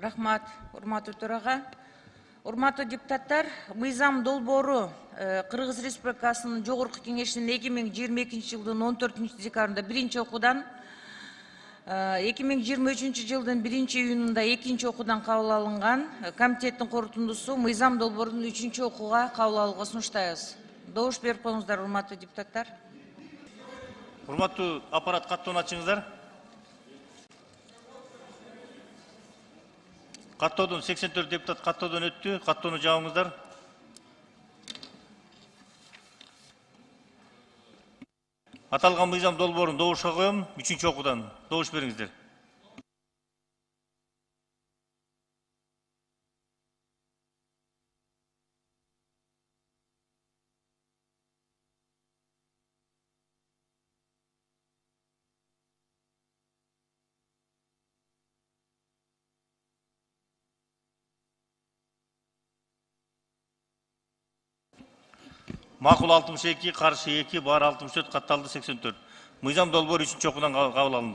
Рахмат, урматтуу төрага. Урматтуу депутаттар, мыйзам долбоору Кыргыз Республикасынын Жогорку Кеңешинин 2022 жылдын 14 декабрында биринчи окуудан, 2023 жылдын 1-июнунда экинчи окуудан кабыл алынган комитеттин корутундусу мыйзам долбоорун 3-чү окууга кабыл алууга сунуштайбыз. Добуш берип коюңуздар, урматтуу депутаттар. Урматтуу аппарат, каттоону ачыңыздар. Каттоодон 84 депутат каттоодон өттү. Каттоону жабыңыздар. Аталган мыйзам долбоорун добушка коем. 3-чү окуудан добуш бериңиздер. Макул 62, каршы 2, бар 64, катталды 84. Мыйзам долбоору 3-чү окуудан кабыл алынды.